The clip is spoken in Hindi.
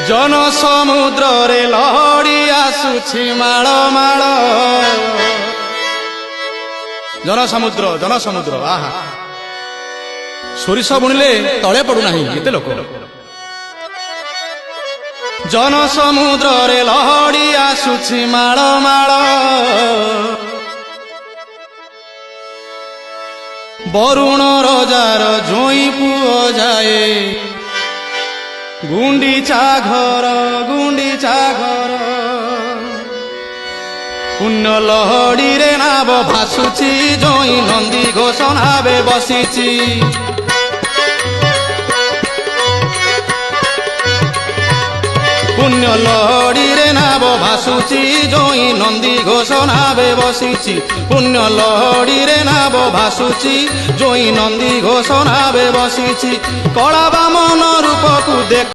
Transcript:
जन समुद्र रे लहड़ी आसुछि माळ माळ जन समुद्र आहा सोरिष बुणिले तले पड़ुना केते लोक जन समुद्र रे लहड़ी आसुछि माळ माळ बरुण रजार जोई पुओ जाए गुंडीचा घर पुण्य लहड़ी रे नाव भासुची जोई नंदी घोष नावे बसीची पुण्य लहड़ी रे नाव भासुची जोई नंदी घोष नावे बसीची पुण्य लहड़ी रे नाव भासुची जोई नंदी घोष नावे बसीची कला बामन रूप को देख